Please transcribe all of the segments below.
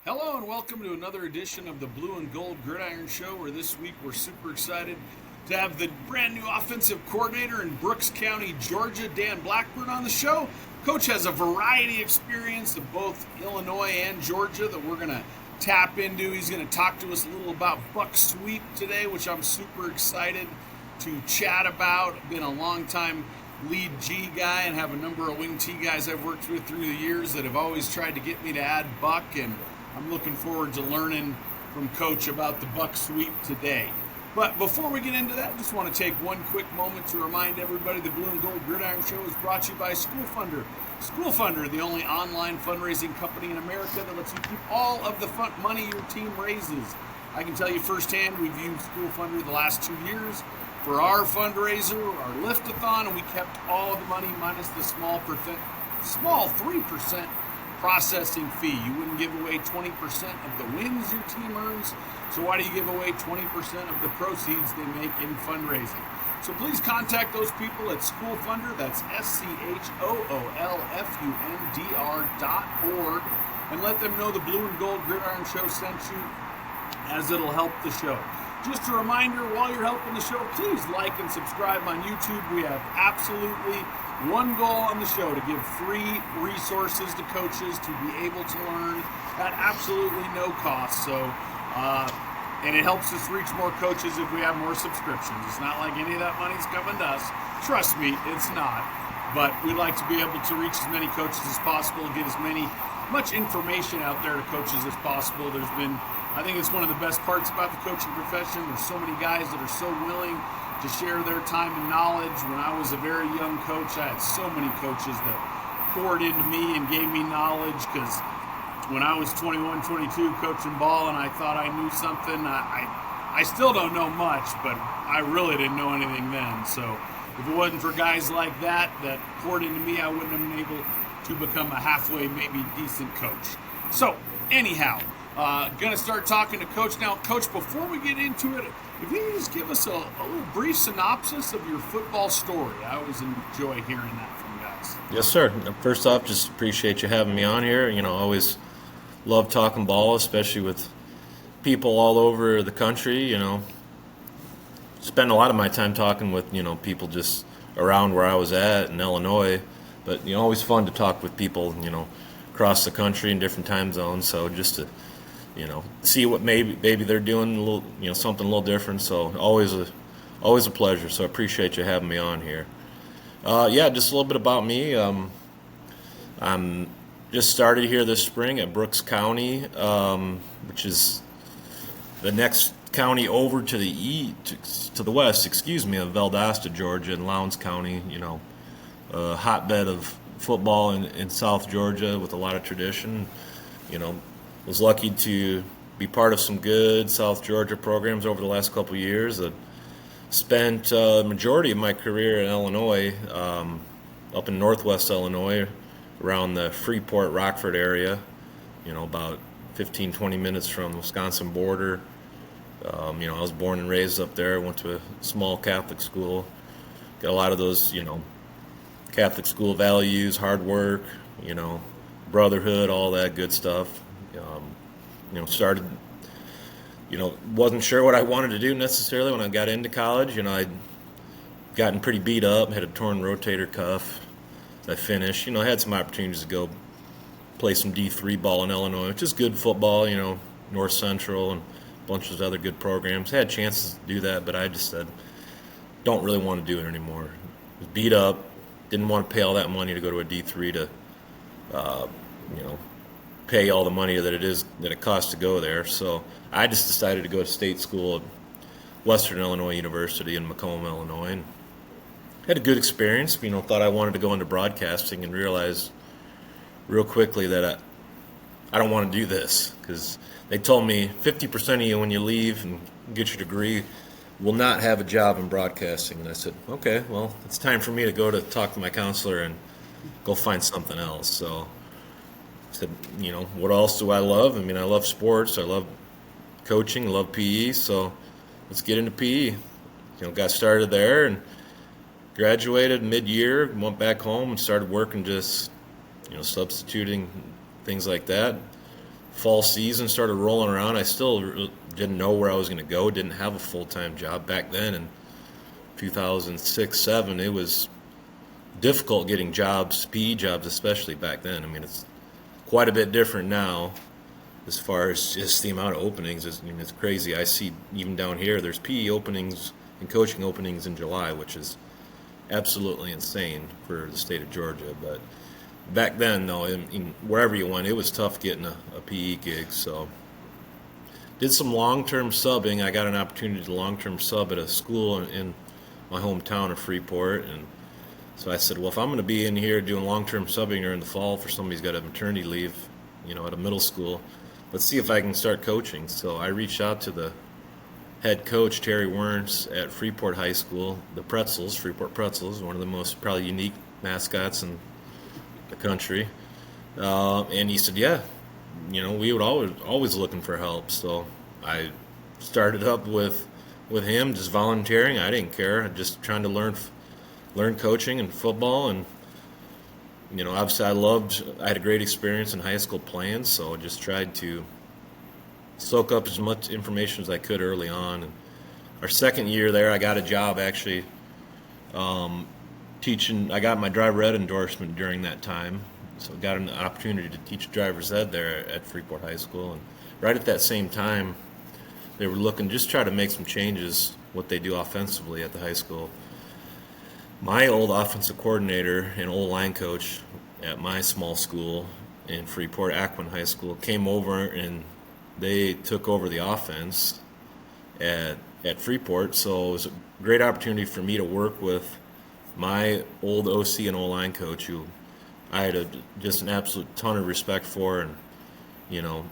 Hello and welcome to another edition of the Blue and Gold Gridiron Show, where this week we're super excited to have the brand new offensive coordinator in Brooks County, Georgia, Dan Blackbourne, on the show. Coach has a variety of experience of both Illinois and Georgia that we're going to tap into. He's going to talk to us a little about Buck Sweep today, which I'm super excited to chat about. I've been a long time lead G guy and have a number of wing T guys I've worked with through the years that have always tried to get me to add Buck, and I'm looking forward to learning from Coach about the Buck Sweep today. But before we get into that, I just want to take one quick moment to remind everybody the Blue and Gold Gridiron Show is brought to you by School Funder. School Funder, the only online fundraising company in America that lets you keep all of the money your team raises. I can tell you firsthand, we've used School Funder the last 2 years for our fundraiser, our lift-a-thon, and we kept all of the money minus the small 3% processing fee. You wouldn't give away 20% of the wins your team earns, so why do you give away 20% of the proceeds they make in fundraising? So please contact those people at School Funder, that's SCHOOLFUNDR.org, and let them know the Blue and Gold Gridiron Show sent you, as it'll help the show. Just a reminder, while you're helping the show, please like and subscribe on YouTube. We have absolutely one goal on the show: to give free resources to coaches to be able to learn at absolutely no cost. So, and it helps us reach more coaches if we have more subscriptions. It's not like any of that money's coming to us. Trust me, it's not. But we'd like to be able to reach as many coaches as possible, get much information out there to coaches as possible. I think it's one of the best parts about the coaching profession. There's so many guys that are so willing to share their time and knowledge. When I was a very young coach, I had so many coaches that poured into me and gave me knowledge, because when I was 21, 22 coaching ball and I thought I knew something, I still don't know much, but I really didn't know anything then. So if it wasn't for guys like that poured into me, I wouldn't have been able to become a halfway, maybe decent coach. So anyhow, going to start talking to Coach now. Coach, before we get into it, if you could just give us a little brief synopsis of your football story. I always enjoy hearing that from guys. Yes, sir. First off, just appreciate you having me on here. Always love talking ball, especially with people all over the country. Spend a lot of my time talking with, people just around where I was at in Illinois. But, always fun to talk with people, across the country in different time zones. So just to see what maybe they're doing a little, something a little different. So always a pleasure. So I appreciate you having me on here. Just a little bit about me. I'm just started here this spring at Brooks County, which is the next county over to the west, of Valdosta, Georgia, and Lowndes County. A hotbed of football in South Georgia with a lot of tradition. Was lucky to be part of some good South Georgia programs over the last couple of years. I spent the majority of my career in Illinois, up in northwest Illinois, around the Freeport, Rockford area, about 15, 20 minutes from the Wisconsin border. I was born and raised up there. Went to a small Catholic school. Got a lot of those, Catholic school values, hard work, brotherhood, all that good stuff. Started, wasn't sure what I wanted to do necessarily when I got into college. I'd gotten pretty beat up, had a torn rotator cuff. I finished, I had some opportunities to go play some D3 ball in Illinois, which is good football, North Central and a bunch of other good programs. Had chances to do that, but I just said, don't really want to do it anymore. Was beat up, didn't want to pay all that money to go to a D3 to, pay all the money that it costs to go there. So I just decided to go to state school at Western Illinois University in Macomb, Illinois, and had a good experience. Thought I wanted to go into broadcasting and realized real quickly that I don't want to do this, because they told me 50% of you when you leave and get your degree will not have a job in broadcasting. And I said, okay, well, it's time for me to go to talk to my counselor and go find something else. So I said, what else do I love? I love sports. I love coaching. I love PE. So let's get into PE. Got started there and graduated mid-year, went back home and started working just, substituting, things like that. fall season started rolling around, I still didn't know where I was going to go. Didn't have a full-time job back then. In 2006-07, it was difficult getting jobs, PE jobs especially back then. I mean, it's quite a bit different now as far as just the amount of openings. It's crazy. I see even down here, there's PE openings and coaching openings in July, which is absolutely insane for the state of Georgia. But back then, though, wherever you went, it was tough getting a PE gig. So did some long-term subbing. I got an opportunity to long-term sub at a school in my hometown of Freeport, and so I said, well, if I'm going to be in here doing long-term subbing during the fall for somebody who's got a maternity leave, at a middle school, let's see if I can start coaching. So I reached out to the head coach, Terry Werns, at Freeport High School, the Pretzels, Freeport Pretzels, one of the most probably unique mascots in the country. And he said, yeah, we would always looking for help. So I started up with him, just volunteering. I didn't care. Just trying to learn coaching and football. And, obviously I had a great experience in high school playing, so I just tried to soak up as much information as I could early on. And our second year there, I got a job actually teaching. I got my driver ed endorsement during that time, so I got an opportunity to teach driver's ed there at Freeport High School. And right at that same time, they were looking just try to make some changes what they do offensively at the high school. My old offensive coordinator and old line coach at my small school in Freeport, Aquin High School, came over and they took over the offense at Freeport. So it was a great opportunity for me to work with my old OC and old line coach, who I had just an absolute ton of respect for, and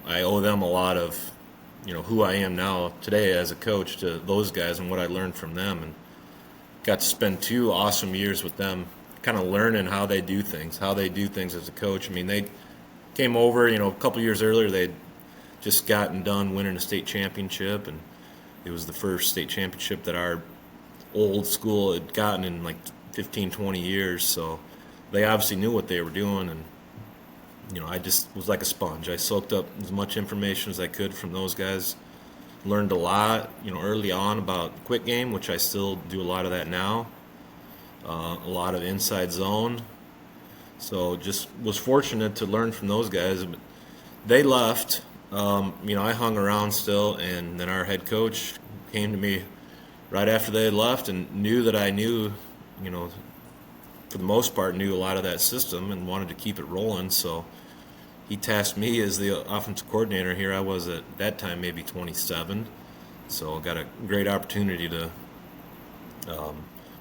I owe them a lot of who I am now today as a coach to those guys and what I learned from them. And got to spend 2 awesome years with them, kind of learning how they do things as a coach. I mean, they came over, a couple years earlier, they'd just gotten done winning a state championship, and it was the first state championship that our old school had gotten in like 15, 20 years. So they obviously knew what they were doing, and I just was like a sponge. I soaked up as much information as I could from those guys. Learned a lot, early on about quick game, which I still do a lot of that now. A lot of inside zone. So just was fortunate to learn from those guys. But they left. I hung around still, and then our head coach came to me right after they had left and knew that I knew, for the most part, knew a lot of that system and wanted to keep it rolling. So he tasked me as the offensive coordinator. Here I was at that time, maybe 27. So I got a great opportunity to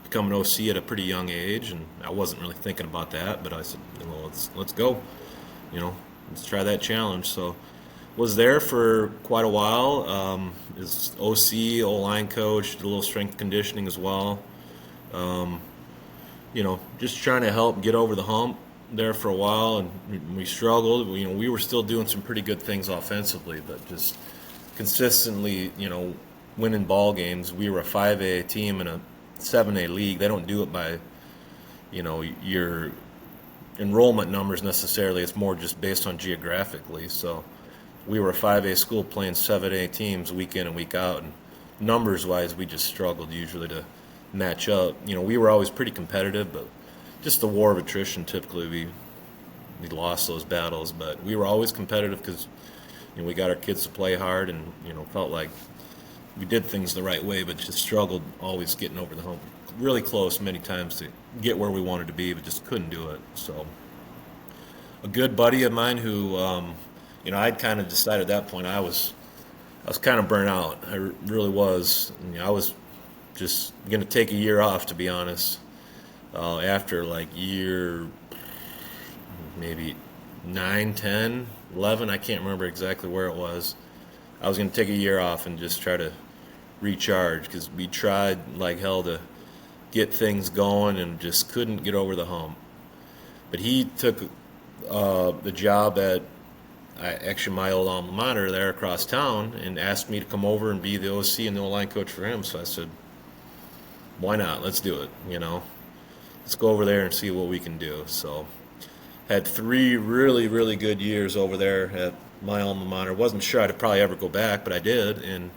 become an OC at a pretty young age, and I wasn't really thinking about that, but I said, let's go. Let's try that challenge. So was there for quite a while. As OC, O-line coach, did a little strength conditioning as well. Just trying to help get over the hump there for a while, and we struggled. We were still doing some pretty good things offensively, but just consistently, winning ball games. We were a 5A team in a 7A league. They don't do it by, your enrollment numbers necessarily. It's more just based on geographically. So we were a 5A school playing 7A teams week in and week out, and numbers-wise, we just struggled usually to match up. We were always pretty competitive, but just the war of attrition, typically we lost those battles. But we were always competitive because we got our kids to play hard, and felt like we did things the right way, but just struggled always getting over the hump. Really close many times to get where we wanted to be, but just couldn't do it. So a good buddy of mine who I'd kind of decided at that point I was kind of burnt out. I really was. I was just going to take a year off, to be honest. After like year maybe 9, 10, 11, I can't remember exactly where it was. I was going to take a year off and just try to recharge, because we tried like hell to get things going and just couldn't get over the hump. But he took the job at actually my old alma mater there across town and asked me to come over and be the OC and the O-line coach for him. So I said, why not? Let's do it, Let's go over there and see what we can do. So had 3 really, really good years over there at my alma mater. Wasn't sure I'd probably ever go back, but I did, and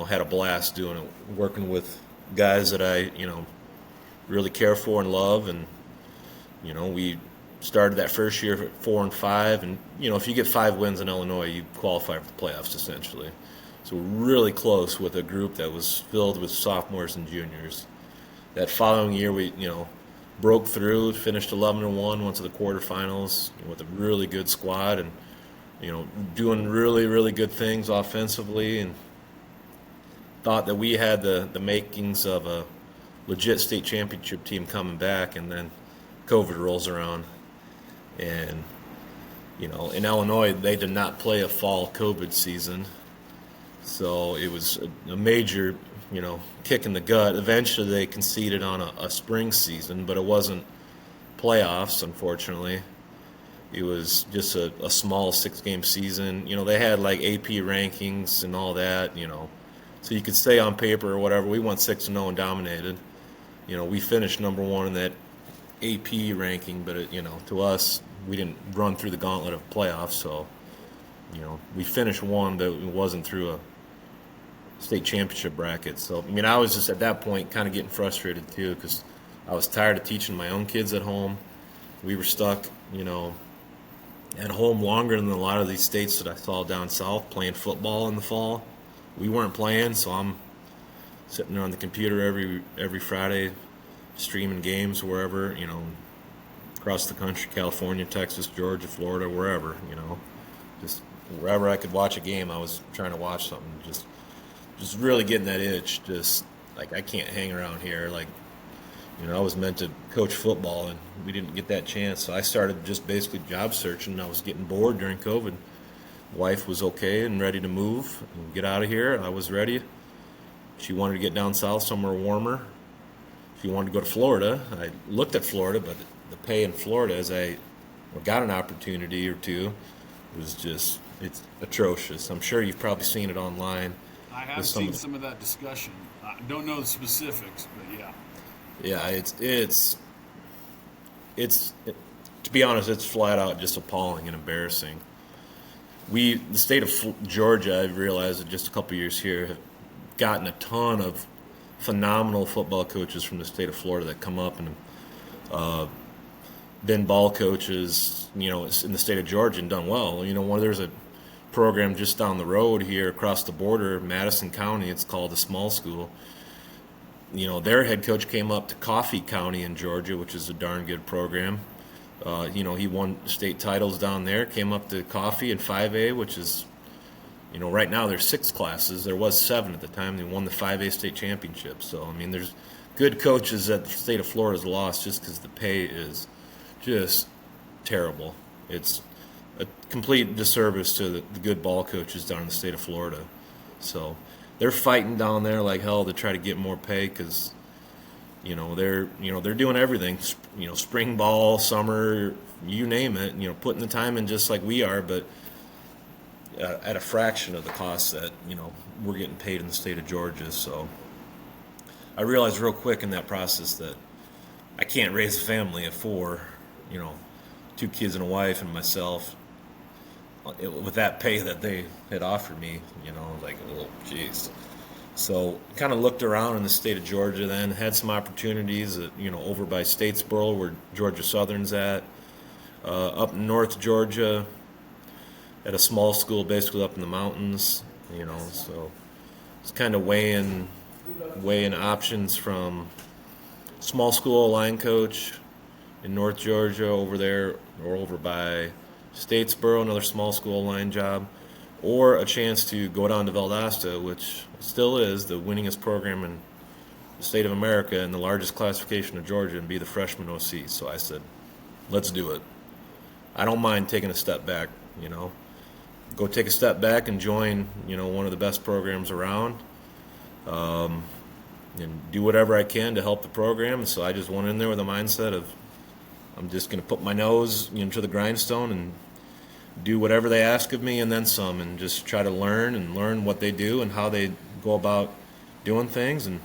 had a blast doing it, working with guys that I really care for and love, and we started that first year at 4-5, and if you get 5 wins in Illinois, you qualify for the playoffs essentially. So we're really close with a group that was filled with sophomores and juniors. That following year, we broke through, finished 11-1, went to the quarterfinals with a really good squad, and doing really, really good things offensively, and thought that we had the makings of a legit state championship team coming back, and then COVID rolls around. And, in Illinois, they did not play a fall COVID season. So it was a major, kick in the gut. Eventually they conceded on a spring season, but it wasn't playoffs, unfortunately. It was just a small 6-game season. They had like AP rankings and all that, So you could say on paper or whatever, we went 6-0 and dominated. We finished number 1 in that AP ranking, but to us, we didn't run through the gauntlet of playoffs. So, we finished 1, but it wasn't through a state championship bracket. So, I was just at that point kind of getting frustrated too, because I was tired of teaching my own kids at home. We were stuck, at home longer than a lot of these states that I saw down south playing football in the fall. We weren't playing, so I'm sitting there on the computer every Friday, streaming games wherever, across the country, California, Texas, Georgia, Florida, wherever, just wherever I could watch a game, I was trying to watch something. Just really getting that itch. Just like, I can't hang around here. Like, I was meant to coach football, and we didn't get that chance. So I started just basically job searching. I was getting bored during COVID. Wife was okay and ready to move and get out of here. I was ready. She wanted to get down south somewhere warmer. She wanted to go to Florida. I looked at Florida, but the pay in Florida, as I got an opportunity or two, was just, it's atrocious. I'm sure you've probably seen it online. I have seen some of that discussion. I don't know the specifics, but yeah. Yeah, it's to be honest, it's flat out just appalling and embarrassing. The state of Georgia, I've realized that just a couple years here, have gotten a ton of phenomenal football coaches from the state of Florida that come up and been ball coaches, in the state of Georgia and done well. There's a program just down the road here across the border, Madison County. It's called the Small School. Their head coach came up to Coffee County in Georgia, which is a darn good program. He won state titles down there, came up to Coffee in 5A, which is, right now there's 6 classes. There was 7 at the time. They won the 5A state championship. So, there's good coaches that the state of Florida's lost just because the pay is just terrible. It's a complete disservice to the good ball coaches down in the state of Florida. So they're fighting down there like hell to try to get more pay because, they're doing everything, spring ball, summer, you name it, putting the time in just like we are, but at a fraction of the cost that, we're getting paid in the state of Georgia. So I realized real quick in that process that I can't raise a family of 4, 2 kids and a wife and myself with that pay that they had offered me, like, oh, geez. So kind of looked around in the state of Georgia then, had some opportunities, over by Statesboro where Georgia Southern's at, up in North Georgia at a small school basically up in the mountains, so it's kind of weighing options from small school line coach in North Georgia over there or over by Statesboro, another small school line job, or a chance to go down to Valdosta, which still is the winningest program in the state of America and the largest classification of Georgia, and be the freshman OC. So I said, let's do it. I don't mind taking a step back, Go take a step back and join, one of the best programs around, and do whatever I can to help the program. So I just went in there with a mindset of I'm just going to put my nose into the grindstone and do whatever they ask of me and then some, and just try to learn what they do and how they go about doing things, and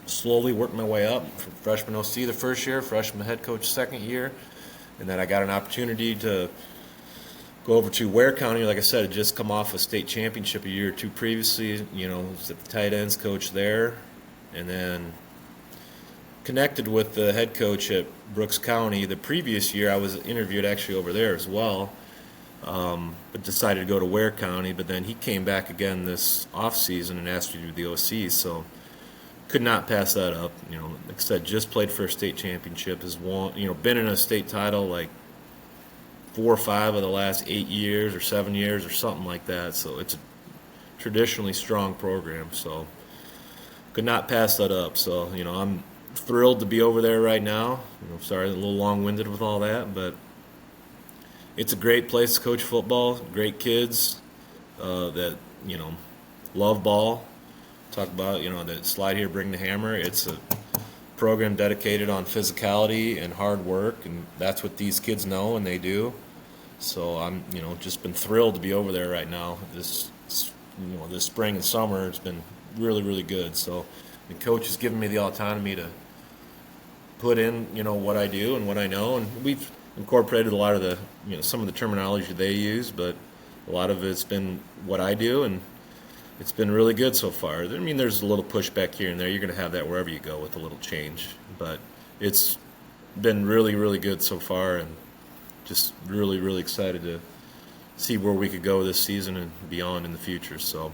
slowly work my way up from freshman OC the first year, freshman head coach second year, and then I got an opportunity to go over to Ware County. Like I said, had just come off a state championship a year or two previously. Was the tight ends coach there, and then connected with the head coach at Brooks County. The previous year, I was interviewed actually over there as well, but decided to go to Ware County. But then he came back again this off season and asked me to do the OC, so could not pass that up. Like I said, just played for a state championship, has won, been in a state title like 4 or 5 of the last 8 years or 7 years or something like that. So it's a traditionally strong program. So could not pass that up. So I'm thrilled to be over there right now. Sorry, a little long-winded with all that, but it's a great place to coach football. Great kids that love ball. Talk about that slide here, bring the hammer. It's a program dedicated on physicality and hard work, and that's what these kids know and they do. So I'm just been thrilled to be over there right now. This spring and summer, it's been really, really good. So the coach has given me the autonomy to put in what I do and what I know, and we've incorporated a lot of the some of the terminology they use, but a lot of it's been what I do, and it's been really good so far. I mean, there's a little pushback here and there. You're going to have that wherever you go with a little change, but it's been really, really good so far, and just really, really excited to see where we could go this season and beyond in the future. So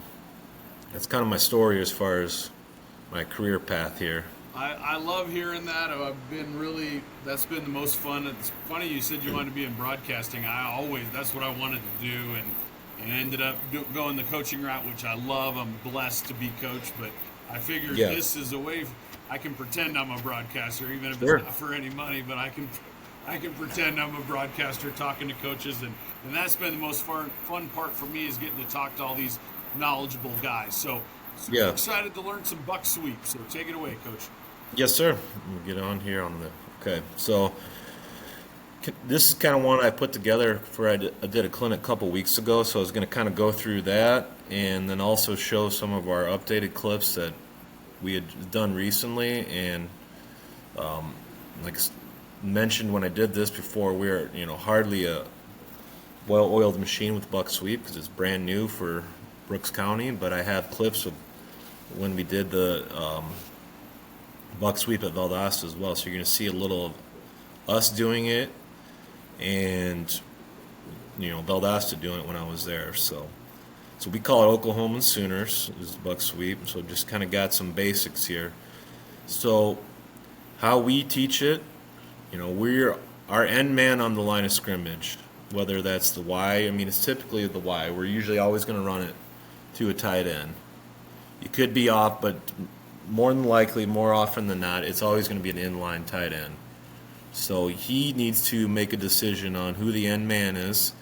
that's kind of my story as far as my career path here. I love hearing that. That's been the most fun. It's funny you said you wanted to be in broadcasting. That's what I wanted to do, and ended up going the coaching route, which I love. I'm blessed to be coached, but I figured this is a way I can pretend I'm a broadcaster, even if it's not for any money, but I can pretend I'm a broadcaster talking to coaches, and that's been the most fun part for me, is getting to talk to all these knowledgeable guys. So super excited to learn some buck sweep. So take it away, Coach. Yes, sir. We'll get on here on the okay. So this is kind of one I put together I did a clinic a couple weeks ago. So I was going to kind of go through that, and then also show some of our updated clips that we had done recently. And like mentioned when I did this before, we're hardly a well-oiled machine with buck sweep because it's brand new for Brooks County, but I have clips of when we did the buck sweep at Valdosta as well. So you're going to see a little of us doing it, and Valdosta doing it when I was there. So we call it Oklahoma Sooners is buck sweep. So just kind of got some basics here. So how we teach it, we're our end man on the line of scrimmage, whether that's the Y. I mean, it's typically the Y. We're usually always going to run it to a tight end. You could be off, but more than likely, more often than not, it's always going to be an inline tight end. So he needs to make a decision on who the end man is,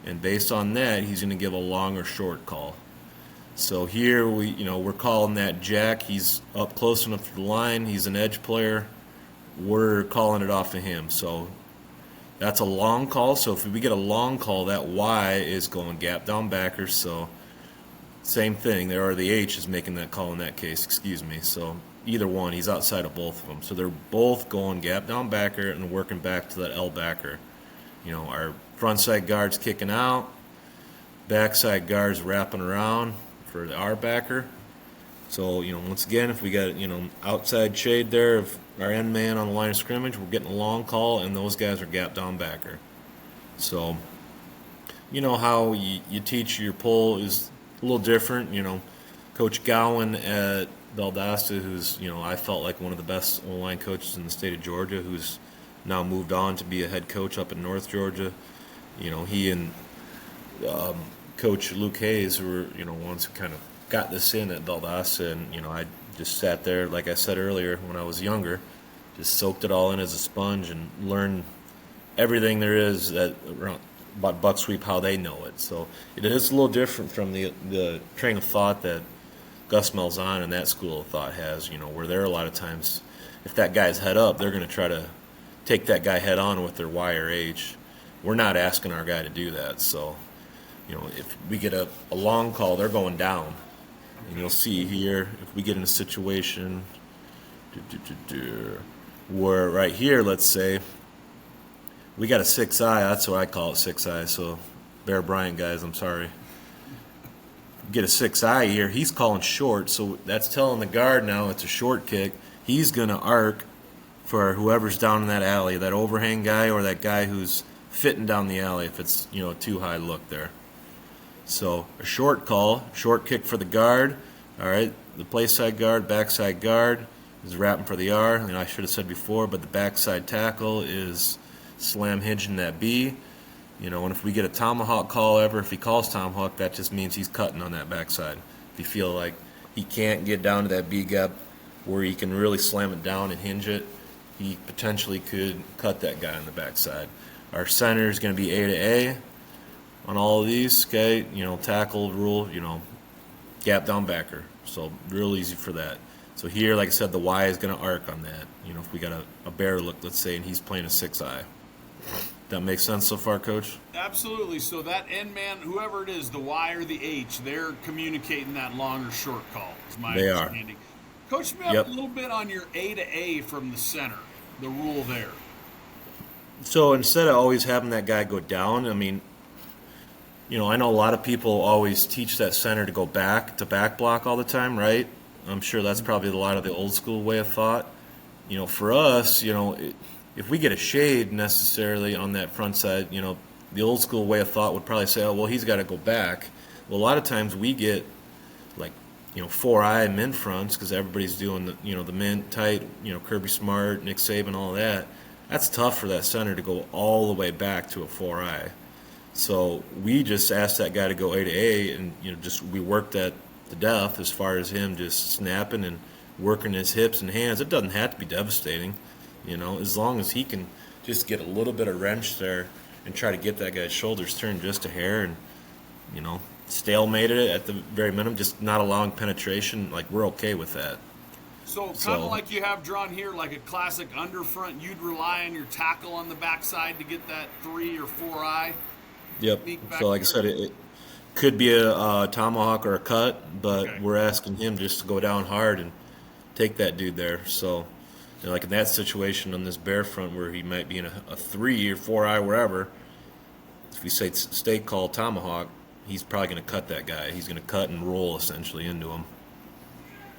and based on that, he's going to give a long or short call. So here we're calling that jack. He's up close enough to the line. He's an edge player. We're calling it off of him. So that's a long call. So if we get a long call, that Y is going gap down backer. So same thing. There are the H is making that call in that case. Excuse me. So either one, he's outside of both of them. So they're both going gap down backer and working back to that L backer. Our front side guard's kicking out, back side guard's wrapping around for the R backer. So once again, if we got outside shade there of our end man on the line of scrimmage, we're getting a long call, and those guys are gap down backer. So how you teach your pull is a little different. Coach Gowan at Valdosta, who's I felt like one of the best O-line coaches in the state of Georgia, who's now moved on to be a head coach up in North Georgia. He and Coach Luke Hayes were ones who kind of got this in at Valdosta, and I just sat there, like I said earlier, when I was younger, just soaked it all in as a sponge and learned everything there is about buck sweep, how they know it. So it is a little different from the train of thought that Gus Malzahn and that school of thought has, where they're a lot of times, if that guy's head up, they're going to try to take that guy head on with their Y or H. We're not asking our guy to do that. So, if we get a long call, they're going down. And you'll see here, if we get in a situation where right here, let's say, we got a 6-eye. That's what I call it, 6-eye. So Bear Bryant guys, I'm sorry. Get a 6-eye here. He's calling short, so that's telling the guard now it's a short kick. He's going to arc for whoever's down in that alley, that overhang guy or that guy who's fitting down the alley if it's, a too high look there. So a short call, short kick for the guard. All right, the play side guard, backside guard is wrapping for the R. I should have said before, but the backside tackle is slam hinging that B. And if we get a tomahawk call ever, if he calls tomahawk, that just means he's cutting on that backside. If you feel like he can't get down to that B gap where he can really slam it down and hinge it, he potentially could cut that guy on the backside. Our center is going to be A to A on all of these, okay? Tackle rule, gap down backer. So real easy for that. So here, like I said, the Y is going to arc on that. If we got a bear look, let's say, and he's playing a 6-eye. That makes sense so far, Coach? Absolutely. So that end man, whoever it is, the Y or the H, they're communicating that long or short call, is my understanding. Coach me up a little bit on your A to A from the center, the rule there. So instead of always having that guy go down, I know a lot of people always teach that center to go back, to back block all the time, right? I'm sure that's probably a lot of the old school way of thought. For us, if we get a shade necessarily on that front side, the old school way of thought would probably say, oh, well, he's got to go back. Well, a lot of times we get like, 4-eye min fronts because everybody's doing the mint tight, Kirby Smart, Nick Saban, all that. That's tough for that center to go all the way back to a 4-eye. So we just asked that guy to go A to A, and we worked that to death as far as him just snapping and working his hips and hands. It doesn't have to be devastating, as long as he can just get a little bit of wrench there and try to get that guy's shoulders turned just a hair and, stalemated it at the very minimum, just not allowing penetration. Like, we're okay with that. So kind of like you have drawn here, like a classic underfront, you'd rely on your tackle on the backside to get that 3 or 4-eye. Yep. So like I said, it could be a tomahawk or a cut, but we're asking him just to go down hard and take that dude there. So, like in that situation on this bear front where he might be in a 3 or 4-eye, wherever, if we say stay call tomahawk, he's probably going to cut that guy. He's going to cut and roll essentially into him.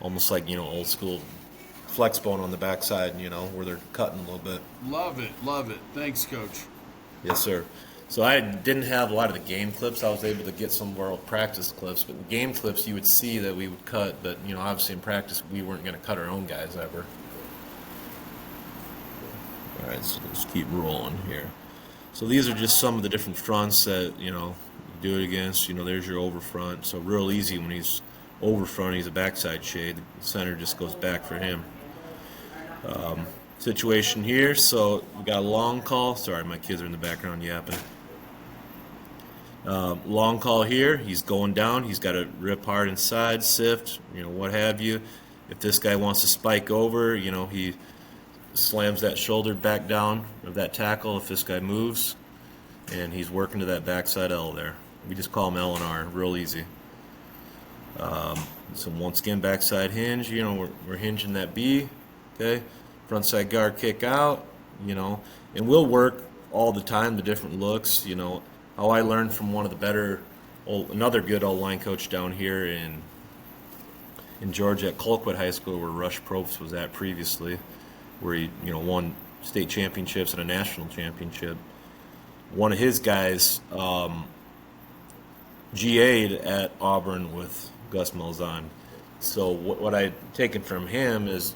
Almost like, old school flex bone on the backside, where they're cutting a little bit. Love it, love it. Thanks, Coach. Yes, sir. So I didn't have a lot of the game clips. I was able to get some of our old practice clips. But the game clips, you would see that we would cut. But, obviously in practice, we weren't going to cut our own guys ever. All right, so let's keep rolling here. So these are just some of the different fronts that, you do it against. There's your over front. So real easy when he's over front, he's a backside shade. The center just goes back for him. Situation here, so we got a long call. Sorry, my kids are in the background yapping. Long call here. He's going down. He's got to rip hard inside, sift, what have you. If this guy wants to spike over, he slams that shoulder back down of that tackle if this guy moves, and he's working to that backside L there. We just call him L and R, real easy. So once again, backside hinge, we're hinging that B, okay? Front side guard kick out, and we'll work all the time the different looks, How I learned from one of the better, another good old line coach down here in Georgia at Colquitt High School, where Rush Probst was at previously, where he, won state championships and a national championship. One of his guys GA'd at Auburn with Gus Malzahn. So what I've taken from him is,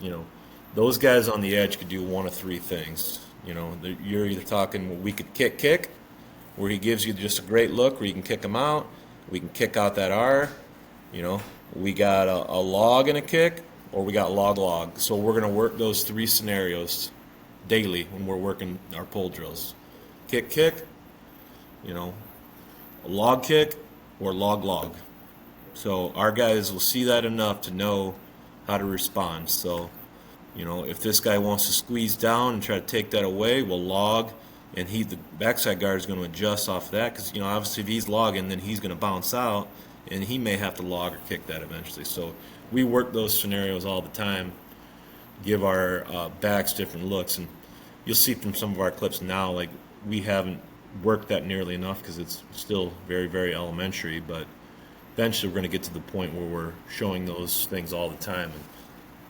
those guys on the edge could do one of three things. You're either talking, we could kick, where he gives you just a great look, where you can kick him out. We can kick out that R. We got a log and a kick, or we got log. So we're going to work those three scenarios daily when we're working our pull drills. Kick, a log kick, or log. So our guys will see that enough to know how to respond. So, if this guy wants to squeeze down and try to take that away, we'll log, and the backside guard is going to adjust off of that because, obviously if he's logging, then he's going to bounce out, and he may have to log or kick that eventually. So we work those scenarios all the time, give our backs different looks, and you'll see from some of our clips now, like we haven't work that nearly enough because it's still very, very elementary. But eventually we're going to get to the point where we're showing those things all the time and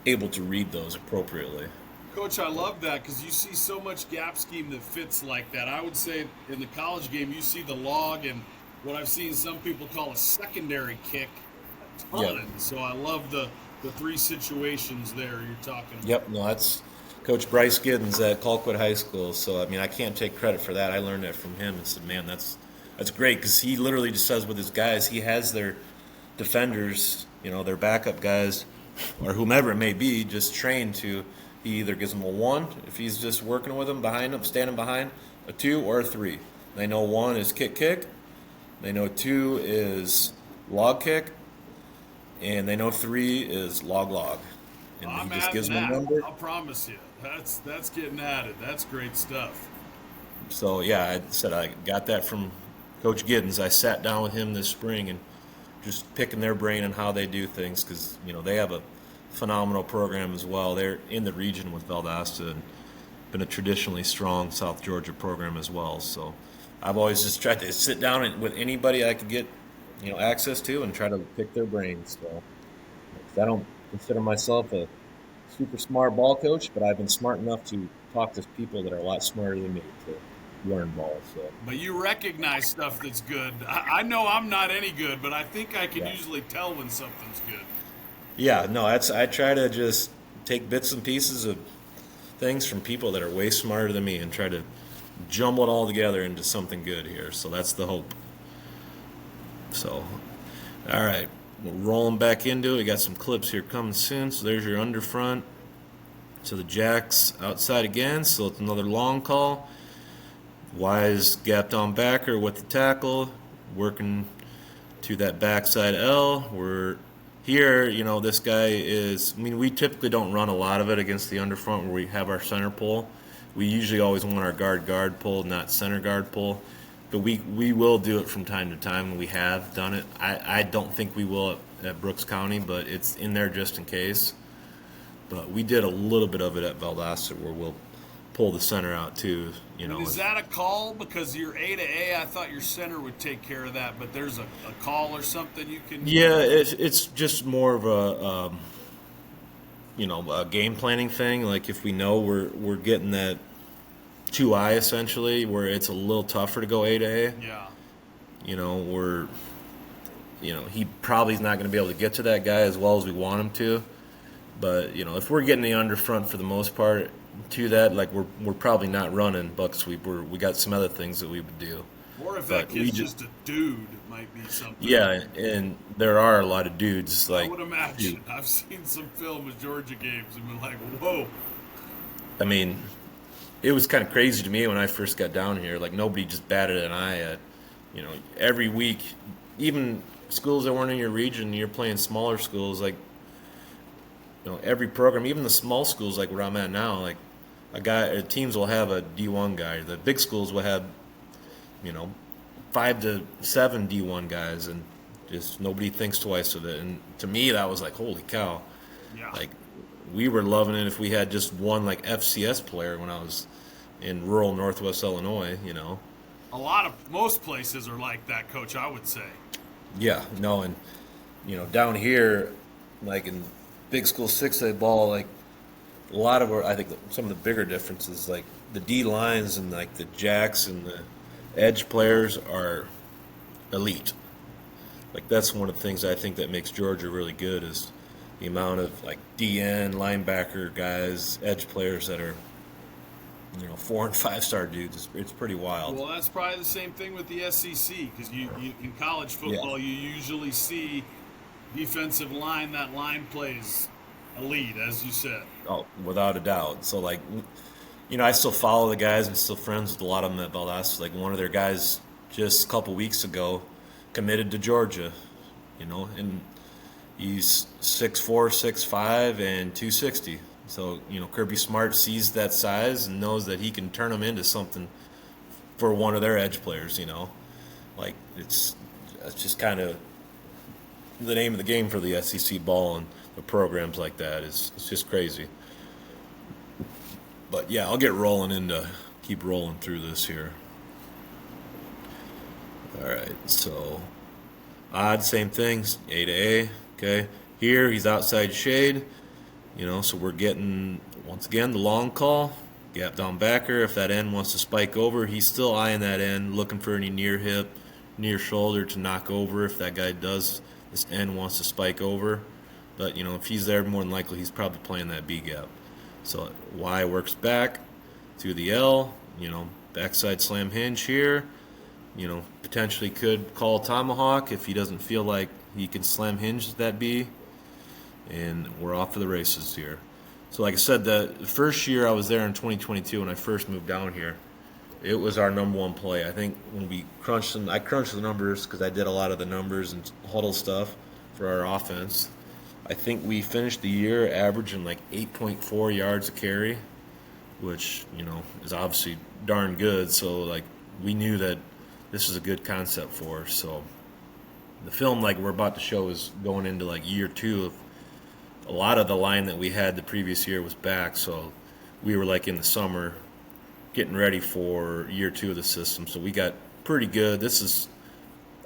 able to read those appropriately. Coach, I love that because you see so much gap scheme that fits like that. I would say in the college game, you see the log and what I've seen some people call a secondary kick a ton. Yeah. So I love the three situations there you're talking about. Yep, no, that's Coach Bryce Giddens at Colquitt High School. So, I mean, I can't take credit for that. I learned that from him and said, man, that's great because he literally just says with his guys, he has their defenders, their backup guys or whomever it may be, just trained to – he either gives them a 1 if he's just working with them, behind them, standing behind, a 2 or a 3. They know 1 is kick. They know 2 is log kick. And they know 3 is log. And I'm he just gives adding them a that. number. I'll promise you. That's getting added. That's great stuff. So, yeah, I said I got that from Coach Giddens. I sat down with him this spring and just picking their brain on how they do things because, they have a phenomenal program as well. They're in the region with Valdosta and been a traditionally strong South Georgia program as well. So I've always just tried to sit down with anybody I could get, access to and try to pick their brains. So I don't consider myself a super smart ball coach, but I've been smart enough to talk to people that are a lot smarter than me to learn ball. So. But you recognize stuff that's good. I know I'm not any good, but I think I can usually tell when something's good. Yeah, no, I try to just take bits and pieces of things from people that are way smarter than me and try to jumble it all together into something good here. So that's the hope. So, all right, we're rolling back into it. We got some clips here coming soon. So there's your underfront. So the jack's outside again, so it's another long call. Wise gapped on backer with the tackle, working to that backside L. We're here, this guy is, we typically don't run a lot of it against the underfront where we have our center pull. We usually always want our guard pull, not center guard pull. But we will do it from time to time. We have done it. I don't think we will at Brooks County, but it's in there just in case. But we did a little bit of it at Valdosta where we'll pull the center out too. Is that a call? Because you're A to A, I thought your center would take care of that, but there's a call or something you can. Yeah, it's just more of a game planning thing. Like if we know we're getting that 2-eye essentially, where it's a little tougher to go A to A. Yeah. He probably is not going to be able to get to that guy as well as we want him to. But if we're getting the underfront for the most part to that, like we're probably not running buck sweep. We got some other things that we would do. Or if that kid's just a dude, it might be something. Yeah, and there are a lot of dudes. Like I would imagine. I've seen some film of Georgia games and been like, whoa. I mean, it was kind of crazy to me when I first got down here. Like nobody just batted an eye at, every week, even schools that weren't in your region. You're playing smaller schools, like every program, even the small schools like where I'm at now, like teams will have a D1 guy. The big schools will have, 5 to 7 D1 guys, and just nobody thinks twice of it. And to me, that was like, holy cow. Yeah. Like, we were loving it if we had just one like FCS player when I was in rural Northwest Illinois, Most places are like that, Coach, I would say. Yeah, no, and down here, like in big school 6A ball, like a lot of I think some of the bigger differences, like the D lines and like the jacks and the edge players are elite. Like that's one of the things I think that makes Georgia really good is the amount of like DN, linebacker guys, edge players that are 4 and 5 star dudes. It's pretty wild. Well, that's probably the same thing with the SEC because you in college football you usually see defensive line. That line plays elite, as you said. Oh, without a doubt. So like, I still follow the guys. I'm still friends with a lot of them at Valdosta. Like one of their guys just a couple weeks ago committed to Georgia, and he's 6'4", 6'5", and 260. So, Kirby Smart sees that size and knows that he can turn him into something for one of their edge players, Like, it's just kind of the name of the game for the SEC ball and the programs like that. It's just crazy. But, yeah, I'll get rolling keep rolling through this here. All right, so odd, same things, A to A. Okay, here he's outside shade. So we're getting, once again, the long call, gap down backer. If that end wants to spike over, he's still eyeing that end, looking for any near hip, near shoulder to knock over if that guy does, this end wants to spike over. But, if he's there, more than likely he's probably playing that B gap. So Y works back to the L, backside slam hinge here. Potentially could call tomahawk if he doesn't feel like he can slam hinge that B. And we're off to the races here. So like I said, the first year I was there in 2022 when I first moved down here, it was our number one play. I think when we crunched them, I crunched the numbers because I did a lot of the numbers and huddle stuff for our offense. I think we finished the year averaging like 8.4 yards a carry, which, is obviously darn good. So like we knew that this is a good concept for us. So the film like we're about to show is going into like year 2 of a lot of the line that we had the previous year was back, so we were like in the summer getting ready for year 2 of the system. So we got pretty good. This is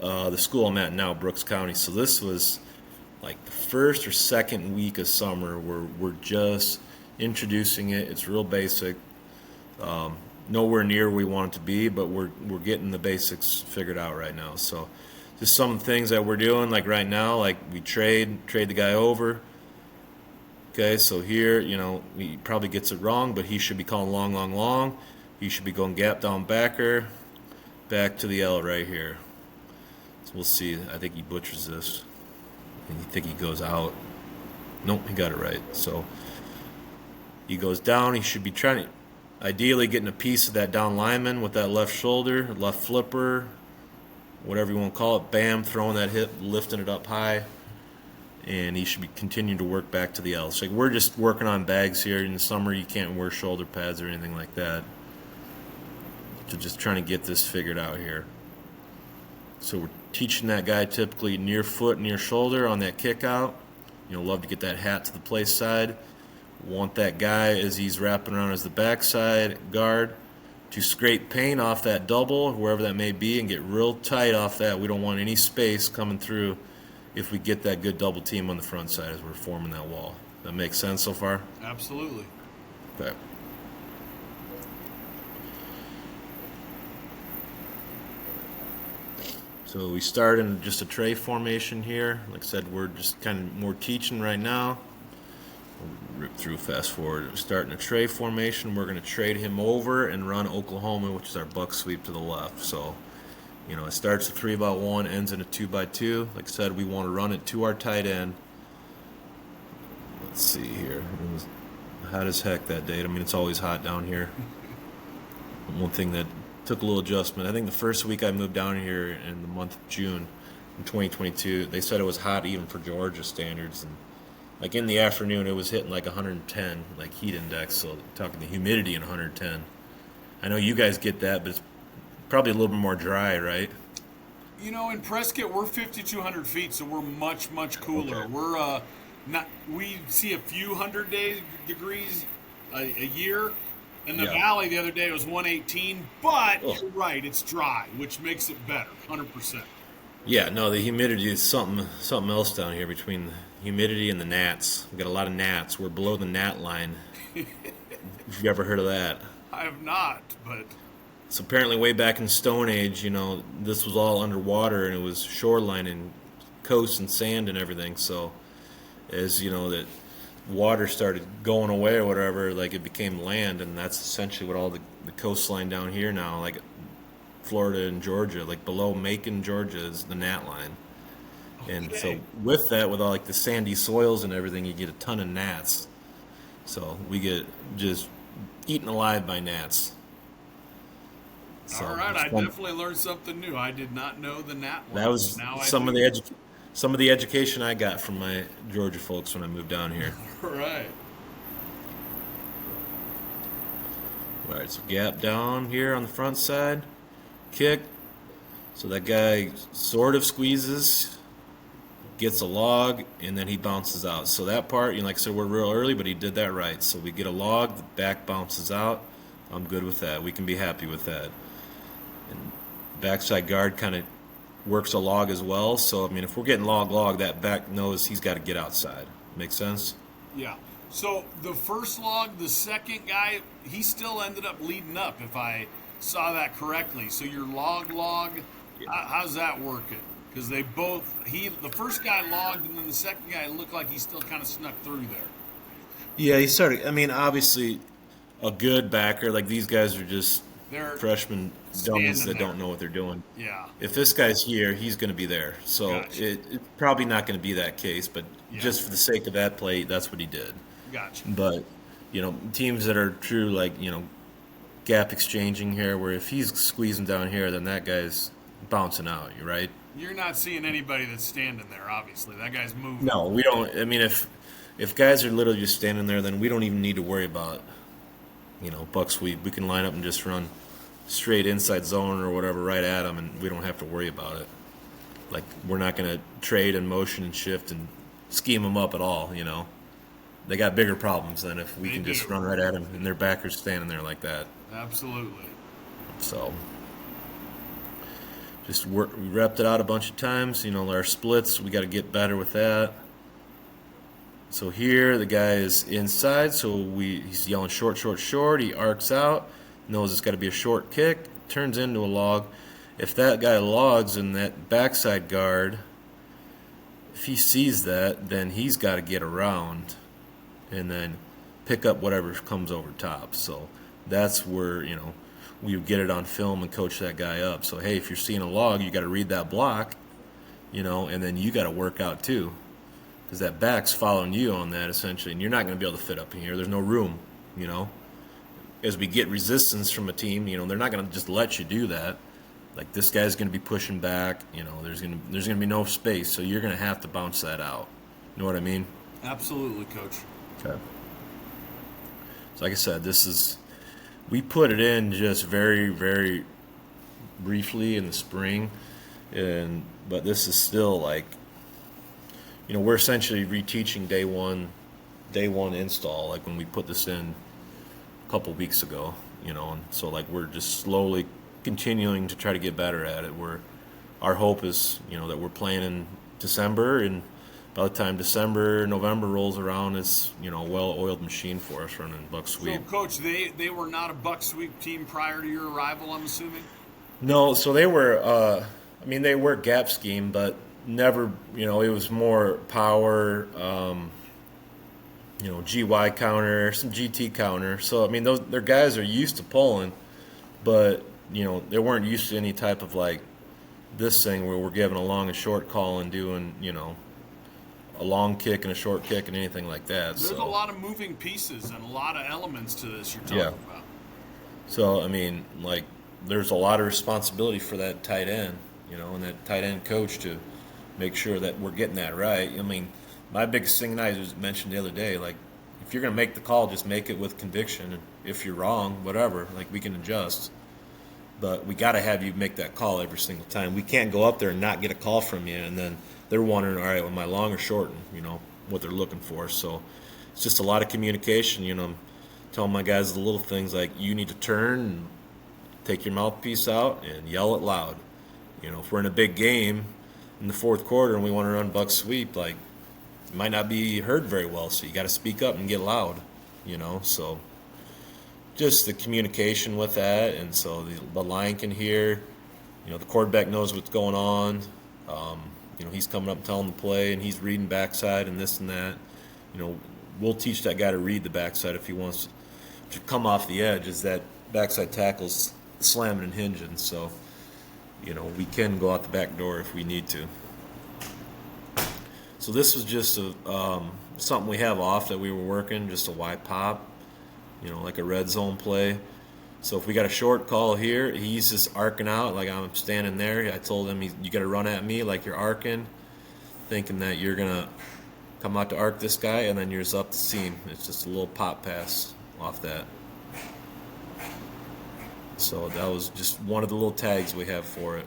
the school I'm at now, Brooks County. So this was like the first or second week of summer where we're just introducing it. It's real basic. Nowhere near where we want it to be, but we're getting the basics figured out right now. So just some things that we're doing, like right now, like we trade the guy over. Okay, so here, he probably gets it wrong, but he should be calling long, long, long. He should be going gap down backer, back to the L right here. So we'll see. I think he butchers this. I think he goes out. Nope, he got it right. So he goes down. He should be trying to, ideally getting a piece of that down lineman with that left shoulder, left flipper, whatever you want to call it. Bam, throwing that hip, lifting it up high. And he should be continuing to work back to the L. So we're just working on bags here. In the summer, you can't wear shoulder pads or anything like that. So just trying to get this figured out here. So we're teaching that guy typically near foot, near shoulder on that kick out. Love to get that hat to the place side. Want that guy as he's wrapping around as the backside guard to scrape paint off that double, wherever that may be, and get real tight off that. We don't want any space coming through if we get that good double team on the front side as we're forming that wall. That makes sense so far? Absolutely. Okay. So we start in just a tray formation here. Like I said, we're just kind of more teaching right now. We'll rip through fast forward. We're starting a tray formation. We're going to trade him over and run Oklahoma, which is our buck sweep to the left. So it starts at 3x1, ends in a 2x2. Like I said, we want to run it to our tight end. Let's see here. It was hot as heck that day. I mean, it's always hot down here. One thing that took a little adjustment, I think the first week I moved down here in the month of June in 2022, they said it was hot even for Georgia standards. And like in the afternoon, it was hitting like 110, like heat index. So talking the humidity in 110. I know you guys get that, but it's probably a little bit more dry, right? In Prescott, we're 5,200 feet, so we're much, much cooler. Okay. We're not. We see a few degrees a year. In the valley the other day, it was 118, but you're right, it's dry, which makes it better, 100%. Yeah, no, the humidity is something else down here between the humidity and the gnats. We got a lot of gnats. We're below the gnat line. If you ever heard of that? I have not, but so apparently way back in Stone Age, this was all underwater and it was shoreline and coast and sand and everything. So as that water started going away or whatever, like it became land, and that's essentially what all the coastline down here now, like Florida and Georgia, like below Macon, Georgia, is the gnat line. Okay. And so with that, with all like the sandy soils and everything, you get a ton of gnats. So we get just eaten alive by gnats. So all right, I definitely learned something new. I did not know the gnat line. That was some of the education I got from my Georgia folks when I moved down here. Right. All right, so gap down here on the front side, kick. So that guy sort of squeezes, gets a log, and then he bounces out. So that part, like I said, we're real early, but he did that right. So we get a log, the back bounces out. I'm good with that. We can be happy with that. And backside guard kind of works a log as well. So, I mean, if we're getting log, that back knows he's got to get outside. Make sense? Yeah. So the first log, the second guy, he still ended up leading up, if I saw that correctly. So your log, how's that working? Because they both, the first guy logged, and then the second guy looked like he still kind of snuck through there. Yeah, he started. I mean, obviously, a good backer, like these guys are just They're freshman dummies standing that there. don't know what they're doing. Yeah. If this guy's here, he's going to be there. So Gotcha. it's probably not going to be that case, but Yeah. just for the sake of that play, that's what he did. Gotcha. But, teams that are true, like, gap exchanging here, where if he's squeezing down here, then that guy's bouncing out, right? You're not seeing anybody that's standing there, obviously. That guy's moving. No, we don't. I mean, if guys are literally just standing there, then we don't even need to worry about, buck sweep. We can line up and just run straight inside zone or whatever right at them, and we don't have to worry about it. Like, we're not going to trade and motion and shift and scheme them up at all, They got bigger problems than if we They can just do. run right at them and their backers standing there like that. Absolutely. So, we repped it out a bunch of times. Our splits, we got to get better with that. So here, the guy is inside, so he's yelling short, short, short. He arcs out, knows it's got to be a short kick, turns into a log. If that guy logs in that backside guard, if he sees that, then he's got to get around and then pick up whatever comes over top. So that's where, we would get it on film and coach that guy up. So, hey, if you're seeing a log, you got to read that block, and then you got to work out too. Because that back's following you on that, essentially, and you're not going to be able to fit up in here. There's no room, As we get resistance from a team, they're not going to just let you do that. Like, this guy's going to be pushing back, there's going to be no space, so you're going to have to bounce that out. You know what I mean? Absolutely, Coach. Okay. So like I said, we put it in just very, very briefly in the spring, but this is still like, we're essentially reteaching day one install, like when we put this in a couple weeks ago, and so like we're just slowly continuing to try to get better at it. Our hope is, that we're playing in December, and by the time November rolls around, it's, a well-oiled machine for us running buck sweep. So, Coach, they were not a buck sweep team prior to your arrival, I'm assuming? No, so they were, they were gap scheme, but never, it was more power, GY counter, some GT counter. So, their guys are used to pulling, but, they weren't used to any type of, like, this thing where we're giving a long and short call and doing, a long kick and a short kick and anything like that. There's a lot of moving pieces and a lot of elements to this you're talking about. So, there's a lot of responsibility for that tight end, and that tight end coach to make sure that we're getting that right. My biggest thing, and I just mentioned the other day, like, if you're going to make the call, just make it with conviction. And if you're wrong, whatever, like, we can adjust. But we got to have you make that call every single time. We can't go up there and not get a call from you, and then they're wondering, all right, well, am I long or short, and, what they're looking for. So it's just a lot of communication. I'm telling my guys the little things like, you need to turn and take your mouthpiece out and yell it loud. If we're in a big game in the fourth quarter and we want to run buck sweep, like, it might not be heard very well, so you got to speak up and get loud, so just the communication with that. And so the line can hear, the quarterback knows what's going on. He's coming up and telling the play, and he's reading backside and this and that. We'll teach that guy to read the backside if he wants to come off the edge, as that backside tackle's slamming and hinging. So, we can go out the back door if we need to. So this was just something we have off that we were working, just a Y pop, like a red zone play. So if we got a short call here, he's just arcing out like I'm standing there. I told him, you got to run at me like you're arcing, thinking that you're going to come out to arc this guy, and then you're just up the seam. It's just a little pop pass off that. So that was just one of the little tags we have for it.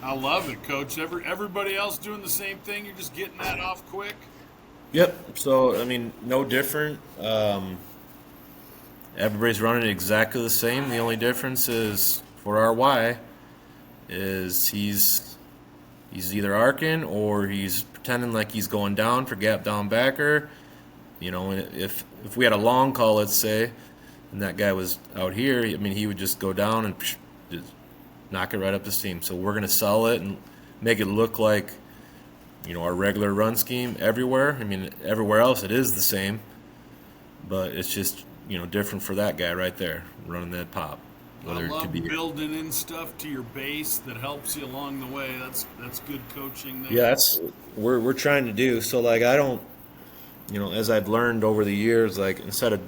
I love it, Coach. Everybody else doing the same thing? You're just getting that off quick? Yep. So, no different. Everybody's running exactly the same. The only difference is for our Y, is he's either arcing or he's pretending like he's going down for gap down backer. And if we had a long call, let's say, and that guy was out here, I mean, he would just go down and just knock it right up the seam. So we're going to sell it and make it look like, our regular run scheme everywhere. I mean, everywhere else it is the same, but it's just, different for that guy right there running that pop. I love building in stuff to your base that helps you along the way. That's good coaching there. Yeah, that's we're trying to do. So like I don't, as I've learned over the years, like instead of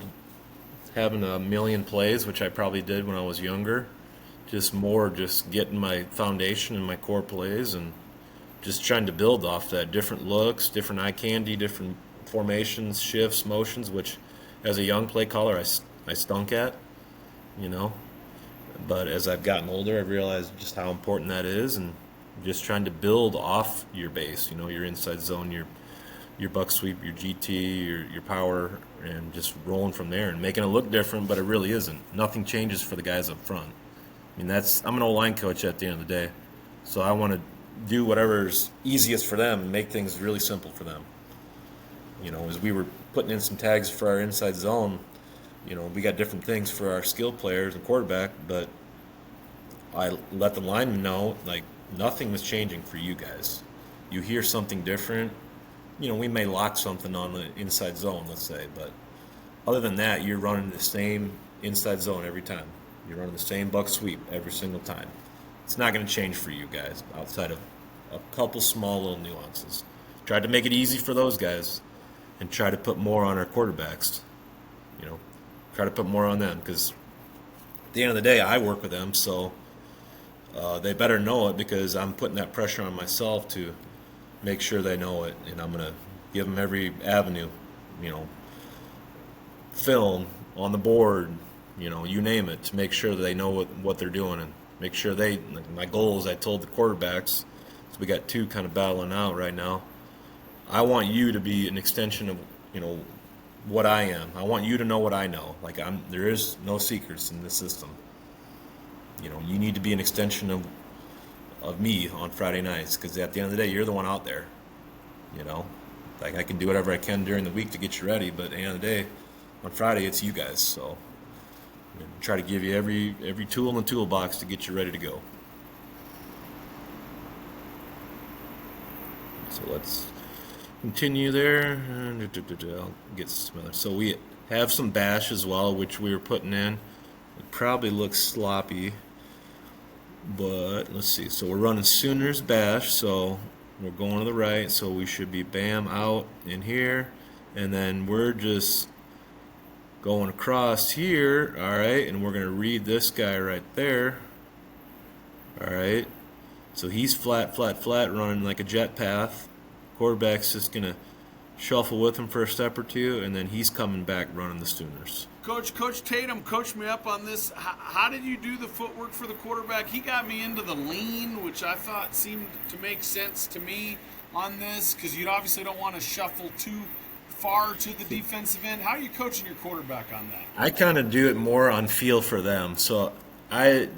having a million plays, which I probably did when I was younger, just getting my foundation and my core plays and just trying to build off that. Different looks, different eye candy, different formations, shifts, motions, which as a young play caller I stunk at, But as I've gotten older, I've realized just how important that is, and just trying to build off your base, your inside zone, your buck sweep, your GT, your power, and just rolling from there and making it look different, but it really isn't. Nothing changes for the guys up front. I mean, I'm an O-line coach at the end of the day, so I want to do whatever's easiest for them and make things really simple for them. As we were putting in some tags for our inside zone, we got different things for our skill players and quarterback, but I let the linemen know, like, nothing was changing for you guys. You hear something different, we may lock something on the inside zone, let's say, but other than that, you're running the same inside zone every time. You're running the same buck sweep every single time. It's not going to change for you guys outside of a couple small little nuances. Tried to make it easy for those guys and try to put more on our quarterbacks. Try to put more on them because at the end of the day, I work with them, so they better know it because I'm putting that pressure on myself to make sure they know it, and I'm going to give them every avenue, film, on the board, you name it, to make sure that they know what they're doing and make sure my goal is I told the quarterbacks, so we got two kind of battling out right now. I want you to be an extension of, what I am. I want you to know what I know. Like there is no secrets in this system. You need to be an extension of me on Friday nights because at the end of the day, you're the one out there. Like I can do whatever I can during the week to get you ready, but at the end of the day, on Friday, it's you guys. So try to give you every tool in the toolbox to get you ready to go. So let's continue there. I'll get some other. So we have some bash as well, which we were putting in. It probably looks sloppy, but let's see. So we're running Sooners bash, so we're going to the right, so we should be bam out in here, and then we're just going across here, all right, and we're going to read this guy right there, all right. So he's flat, running like a jet path. Quarterback's just going to shuffle with him for a step or two, and then he's coming back running the Sooners. Coach Tatum coached me up on this. How did you do the footwork for the quarterback? He got me into the lean, which I thought seemed to make sense to me on this, because you obviously don't want to shuffle too far to the defensive end. How are you coaching your quarterback on that? I kind of do it more on feel for them. So I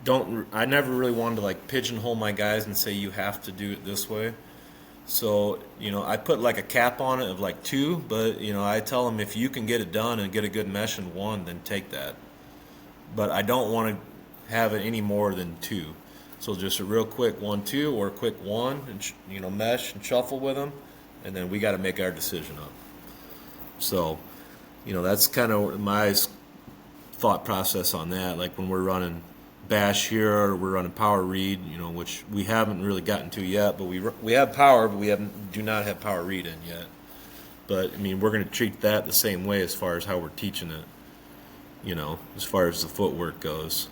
never really wanted to like pigeonhole my guys and say you have to do it this way. So, I put like a cap on it of like 2, but, I tell them if you can get it done and get a good mesh in 1, then take that. But I don't want to have it any more than 2. So just a real quick 1-2 or a quick 1 and, mesh and shuffle with them, and then we got to make our decision up. So, that's kind of my thought process on that. Like when we're running bash here or we're running power read, which we haven't really gotten to yet, but we have power, but we do not have power read in yet. But we're going to treat that the same way as far as how we're teaching it, as far as the footwork goes.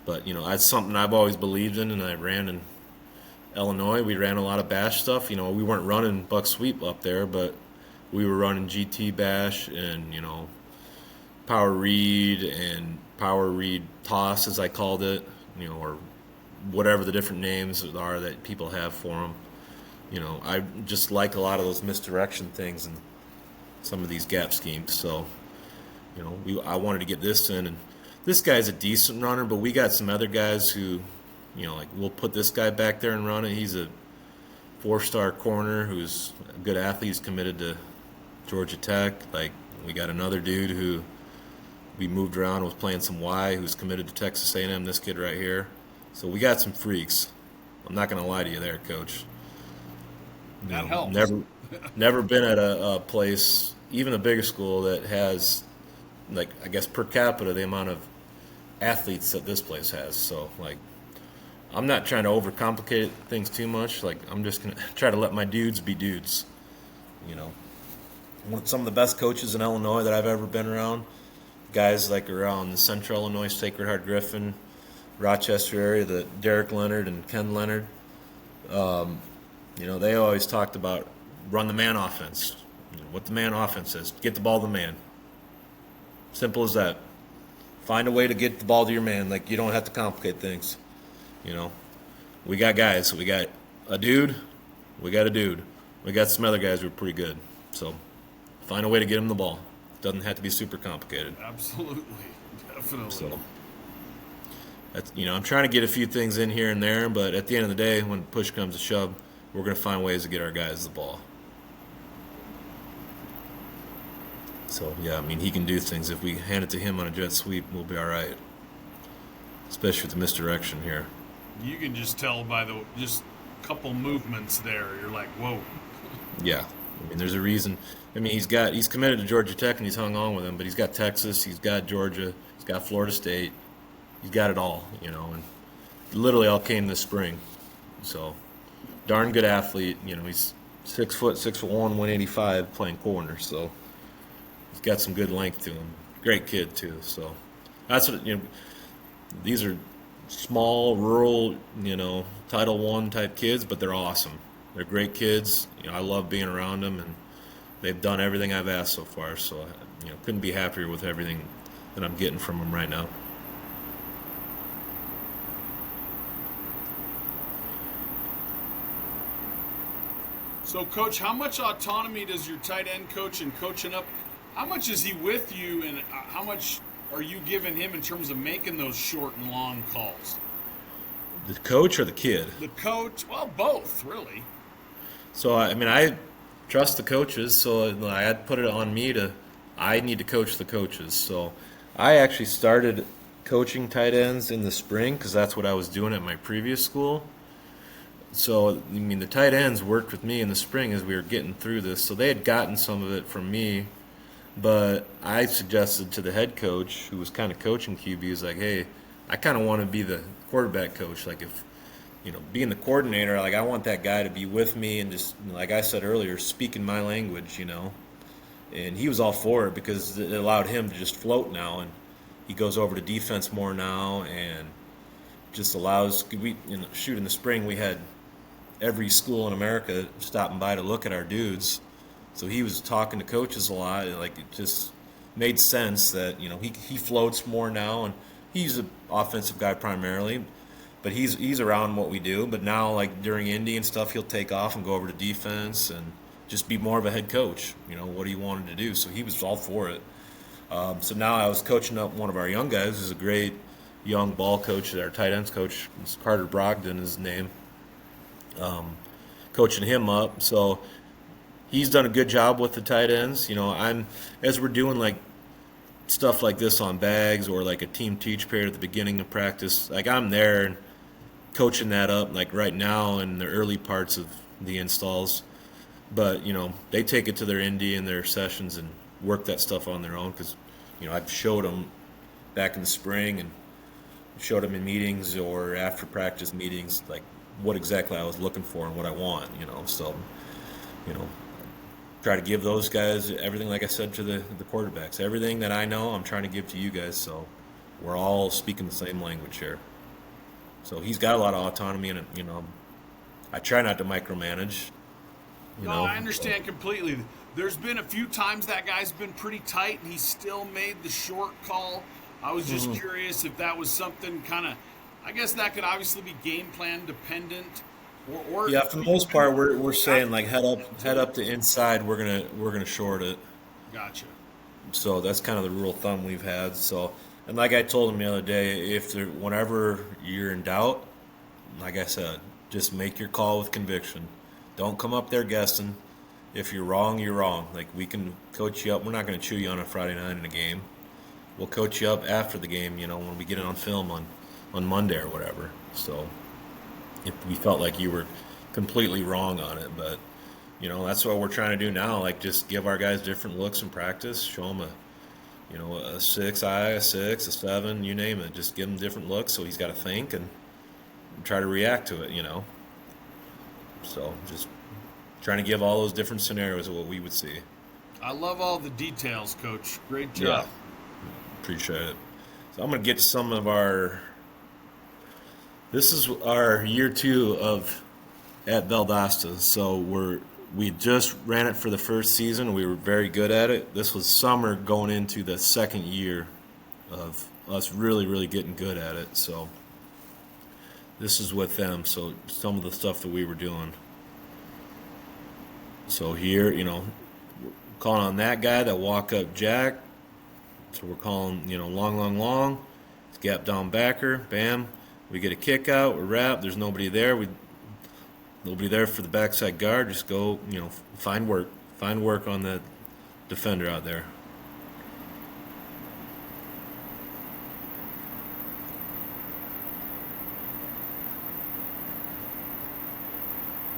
But that's something I've always believed in, and I ran in Illinois. We ran a lot of bash stuff. We weren't running buck sweep up there, but we were running GT bash and power read and power read toss, as I called it, or whatever the different names are that people have for them. I just like a lot of those misdirection things and some of these gap schemes. So, I wanted to get this in, and this guy's a decent runner, but we got some other guys who, like we'll put this guy back there and run it. He's a 4-star corner who's a good athlete. He's committed to Georgia Tech. Like we got another dude who we moved around, was playing some Y, who's committed to Texas A&M. This kid right here. So we got some freaks. I'm not going to lie to you there, Coach. That helps. Never been at a place, even a bigger school, that has, like, I guess per capita, the amount of athletes that this place has. So, like, I'm not trying to overcomplicate things too much. Like, I'm just going to try to let my dudes be dudes. Some of the best coaches in Illinois that I've ever been around, guys like around the Central Illinois, Sacred Heart Griffin, Rochester area, the Derek Leonard and Ken Leonard, they always talked about run the man offense. What the man offense is, get the ball to the man. Simple as that. Find a way to get the ball to your man. Like, you don't have to complicate things. We got guys. We got a dude. We got a dude. We got some other guys who are pretty good. So find a way to get him the ball. Doesn't have to be super complicated. Absolutely. Definitely. So that's, I'm trying to get a few things in here and there, but at the end of the day, when push comes to shove, we're going to find ways to get our guys the ball. So, yeah, he can do things. If we hand it to him on a jet sweep, we'll be all right. Especially with the misdirection here. You can just tell by the just couple movements there. You're like, whoa. Yeah. There's a reason. He's committed to Georgia Tech and he's hung on with him, but he's got Texas, he's got Georgia, he's got Florida State. He's got it all, and literally all came this spring. So, darn good athlete. He's 6'1", 185, playing corner. So, he's got some good length to him. Great kid too. So, that's what these are small, rural, Title I type kids, but they're awesome. They're great kids. I love being around them, and they've done everything I've asked so far. So, couldn't be happier with everything that I'm getting from them right now. So, Coach, how much autonomy does your tight end coach in coaching up? How much is he with you, and how much are you giving him in terms of making those short and long calls? The coach or the kid? The coach. Well, both, really. So, I trust the coaches, so I had to put it on me I need to coach the coaches. So, I actually started coaching tight ends in the spring because that's what I was doing at my previous school. So, the tight ends worked with me in the spring as we were getting through this. So, they had gotten some of it from me, but I suggested to the head coach, who was kind of coaching QBs, like, hey, I kind of want to be the quarterback coach. Like, if, being the coordinator, like, I want that guy to be with me and just, like I said earlier, speaking my language, And he was all for it because it allowed him to just float now, and he goes over to defense more now and just allows, in the spring we had every school in America stopping by to look at our dudes. So he was talking to coaches a lot. Like, it just made sense that, he floats more now, and he's an offensive guy primarily, but he's around what we do. But now, like, during Indy and stuff, he'll take off and go over to defense and just be more of a head coach, what he wanted to do. So he was all for it. So now I was coaching up one of our young guys who's a great young ball coach, our tight ends coach. It's Carter Brogdon is his name. Coaching him up. So he's done a good job with the tight ends. As we're doing like stuff like this on bags or like a team teach period at the beginning of practice, like I'm there and coaching that up like right now in the early parts of the installs. But, they take it to their indie and their sessions and work that stuff on their own because, I've showed them back in the spring and showed them in meetings or after practice meetings, like what exactly I was looking for and what I want, So, try to give those guys everything, like I said, to the quarterbacks. Everything that I know, I'm trying to give to you guys, so we're all speaking the same language here. So he's got a lot of autonomy in it, I try not to micromanage. I understand completely. There's been a few times that guy's been pretty tight, and he still made the short call. I was just curious if that was something kind of, I guess that could obviously be game plan dependent. Or yeah, for the most part, we're saying like head up to inside. We're gonna short it. Gotcha. So that's kind of the rule of thumb we've had. So, and like I told him the other day, whenever you're in doubt, like I said, just make your call with conviction. Don't come up there guessing. If you're wrong, you're wrong. Like, we can coach you up. We're not going to chew you on a Friday night in a game. We'll coach you up after the game, when we get it on film on Monday or whatever. So if we felt like you were completely wrong on it, but that's what we're trying to do now. Like, just give our guys different looks in practice. Show them a 6-eye, a 6, a 7, you name it. Just give him different looks so he's got to think and try to react to it. So just trying to give all those different scenarios of what we would see. I love all the details, Coach. Great job. Yeah, appreciate it. So I'm going to get to some of this is our year 2 at Valdosta. So we just ran it for the first season. We were very good at it. This was summer going into the second year of us really, really getting good at it. So this is with them. So some of the stuff that we were doing. So here, calling on that guy, that walk up jack. So we're calling, long. It's gap down backer. Bam. We get a kick out. We're wrapped. There's nobody there. Nobody there for the backside guard. Just go, find work. Find work on that defender out there.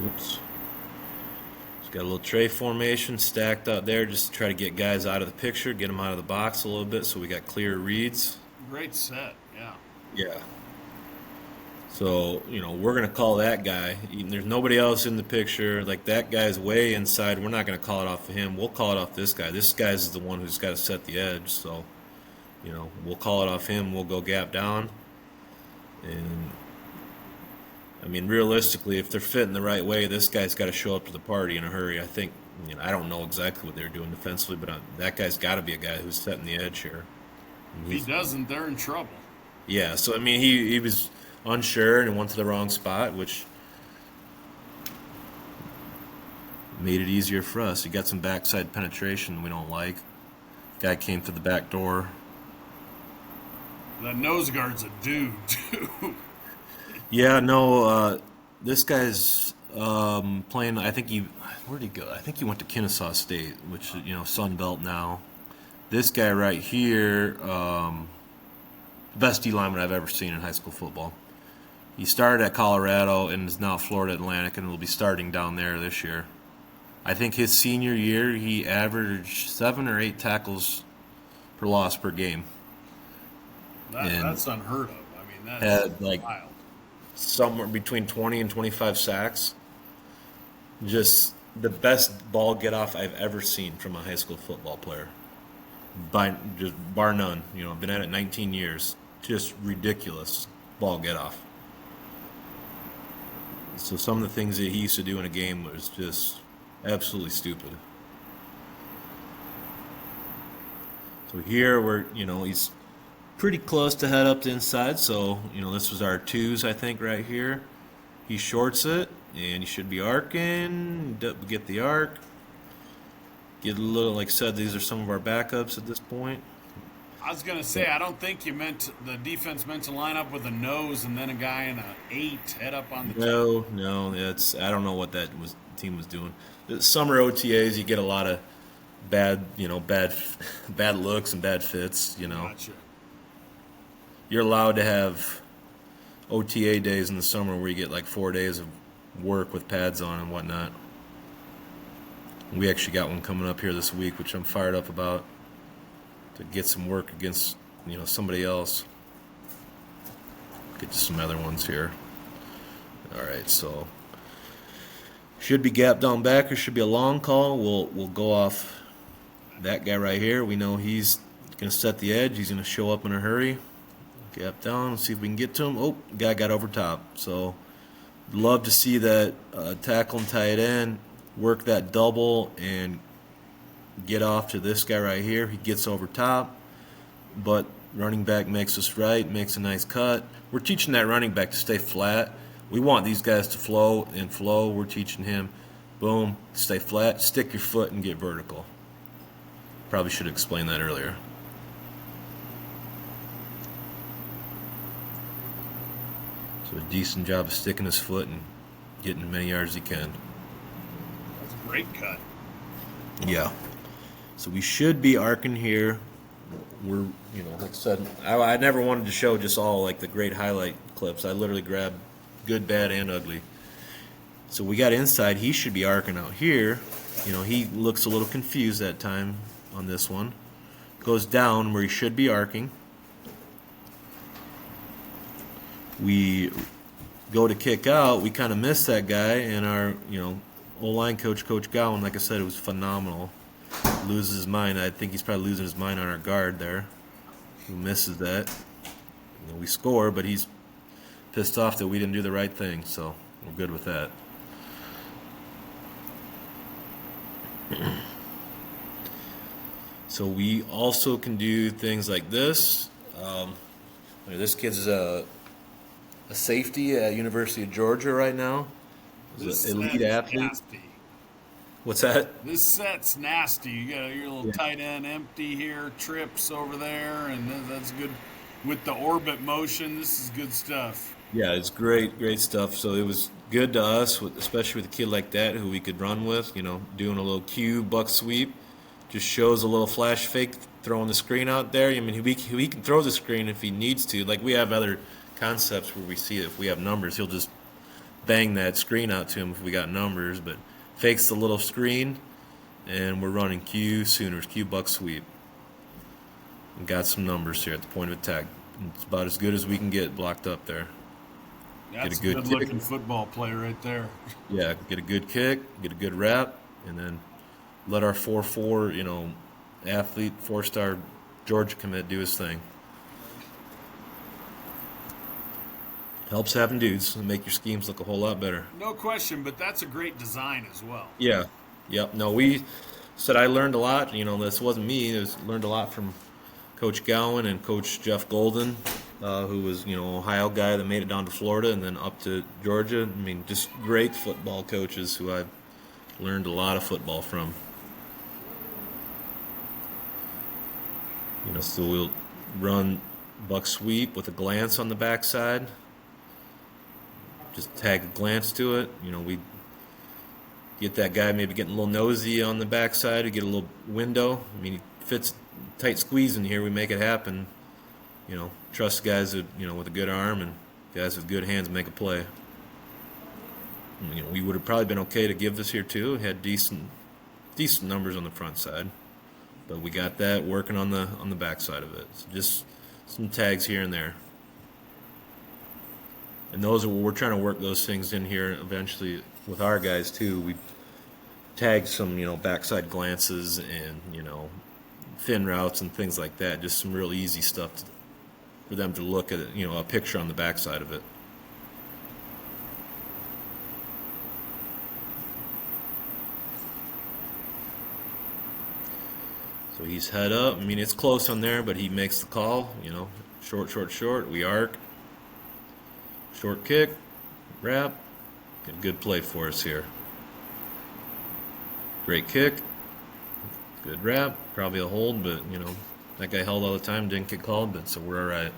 Oops. Just got a little tray formation stacked out there just to try to get guys out of the picture, get them out of the box a little bit so we got clear reads. Great set, yeah. Yeah. So, we're going to call that guy. There's nobody else in the picture. Like, that guy's way inside. We're not going to call it off of him. We'll call it off this guy. This guy's the one who's got to set the edge. So, we'll call it off him. We'll go gap down. And, realistically, if they're fitting the right way, this guy's got to show up to the party in a hurry. I think, I don't know exactly what they're doing defensively, but that guy's got to be a guy who's setting the edge here. If he doesn't, they're in trouble. Yeah, so, he was unsure and went to the wrong spot, which made it easier for us. He got some backside penetration we don't like. Guy came through the back door. That nose guard's a dude, too. Yeah, no, this guy's playing, I think where'd he go? I think he went to Kennesaw State, which, Sun Belt now. This guy right here, best D lineman I've ever seen in high school football. He started at Colorado and is now Florida Atlantic and will be starting down there this year. I think his senior year, he averaged 7 or 8 tackles per loss per game. That's unheard of. That's had wild. Somewhere between 20 and 25 sacks. Just the best ball get-off I've ever seen from a high school football player. Just bar none. I've been at it 19 years. Just ridiculous ball get-off. So some of the things that he used to do in a game was just absolutely stupid. So here he's pretty close to head up to inside. So, this was our 2s, I think, right here. He shorts it, and he should be arcing. Get the arc. Get a little, like I said, these are some of our backups at this point. I was going to say, I don't think the defense meant to line up with a nose and then a guy in an 8 head up on the top. No, I don't know what team was doing. The summer OTAs, you get a lot of bad looks and bad fits, Gotcha. You're allowed to have OTA days in the summer where you get like 4 days of work with pads on and whatnot. We actually got one coming up here this week, which I'm fired up about, to get some work against, somebody else. Get to some other ones here. All right, so should be gap down backer, should be a long call. We'll go off that guy right here. We know he's going to set the edge. He's going to show up in a hurry. Gap down, see if we can get to him. Oh, guy got over top. So love to see that tackle and tight end work that double and get off to this guy right here. He gets over top, but running back makes us right, makes a nice cut. We're teaching that running back to stay flat. We want these guys to flow and flow. We're teaching him, boom, stay flat, stick your foot and get vertical. Probably should have explained that earlier. So do a decent job of sticking his foot and getting as many yards as he can. That's a great cut. Yeah. So we should be arcing here. We're, like I said, I never wanted to show just all like the great highlight clips. I literally grabbed good, bad, and ugly. So we got inside. He should be arcing out here. He looks a little confused that time on this one. Goes down where he should be arcing. We go to kick out. We kind of missed that guy, and our, O-line coach, Coach Gowan, like I said, it was phenomenal. Loses his mind. I think he's probably losing his mind on our guard there. Who misses that. We score, but he's pissed off that we didn't do the right thing, so we're good with that. So we also can do things like this. This kid's a safety at University of Georgia right now. He's an elite athlete. Nasty. What's that? This set's nasty. You got your little tight end empty here, trips over there, and that's good. With the orbit motion, this is good stuff. Yeah, it's great stuff. So it was good to us, especially with a kid like that who we could run with, doing a little Q buck sweep. Just shows a little flash fake, throwing the screen out there. I mean, he can throw the screen if he needs to. Like we have other concepts where we see it. If we have numbers, he'll just bang that screen out to him if we got numbers. But fakes the little screen, and we're running Q Sooners, Q buck sweep. And got some numbers here at the point of attack. It's about as good as we can get blocked up there. That's a good-looking football play right there. Yeah, get a good kick, get a good wrap, and then let our 4-4, athlete, 4-star Georgia commit do his thing. Helps having dudes and make your schemes look a whole lot better. No question, but that's a great design as well. Yeah. Yep. No, we said I learned a lot. This wasn't me. Learned a lot from Coach Gowan and Coach Jeff Golden, who was, Ohio guy that made it down to Florida and then up to Georgia. I mean, just great football coaches who I've learned a lot of football from. So we'll run buck sweep with a glance on the backside. Just tag a glance to it. We get that guy maybe getting a little nosy on the backside. We get a little window. I mean, he fits tight squeeze in here. We make it happen. Trust guys that, with a good arm and guys with good hands make a play. We would have probably been okay to give this here too. We had decent numbers on the front side. But we got that working on the back side of it. So just some tags here and there. And we're trying to work those things in here eventually with our guys too. We tagged some, backside glances and, thin routes and things like that. Just some real easy stuff for them to look at, a picture on the backside of it. So he's head up. I mean, it's close on there, but he makes the call. Short. We arc. Short kick. Wrap. Get a good play for us here. Great kick. Good wrap. Probably a hold, but, that guy held all the time. Didn't get called, but so we're all right.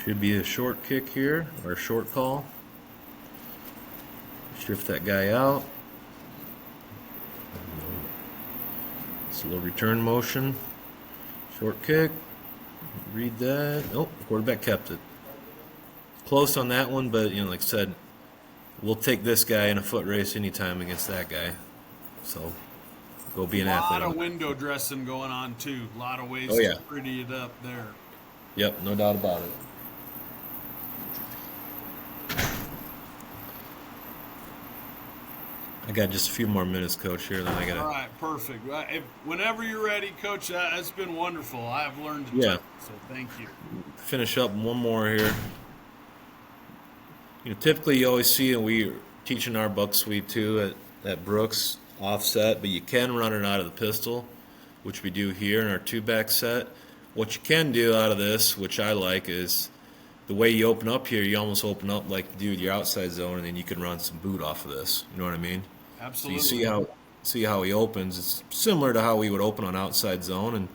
Should be a short kick here, or a short call. Shift that guy out. It's a little return motion. Short kick. Read that. Nope, quarterback kept it. Close on that one, but, like I said, we'll take this guy in a foot race anytime against that guy. So, go be an athlete. A lot of window dressing going on, too. A lot of ways to pretty it up there. Yep, no doubt about it. I got just a few more minutes, Coach, here. Then I got. All right, perfect. Whenever you're ready, Coach, that's been wonderful. I've learned a ton, so thank you. Finish up one more here. Typically you always see, and we're teaching our buck sweep too at Brooks offset, but you can run it out of the pistol, which we do here in our two-back set. What you can do out of this, which I like, is the way you open up here, you almost open up like you do with your outside zone, and then you can run some boot off of this. You know what I mean? Absolutely. So you see how see how he opens. It's similar to how we would open on outside zone, and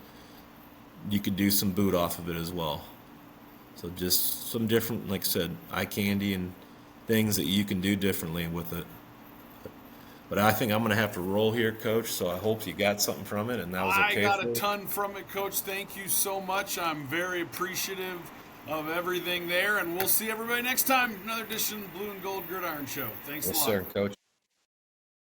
you could do some boot off of it as well. So just some different, like I said, eye candy and things that you can do differently with it. But I think I'm going to have to roll here, Coach, so I hope you got something from it, and that was okay. I got a ton from it, Coach. Thank you so much. I'm very appreciative of everything there, and we'll see everybody next time. Another edition of Blue and Gold Gridiron Show. Thanks a lot. Yes, sir, Coach.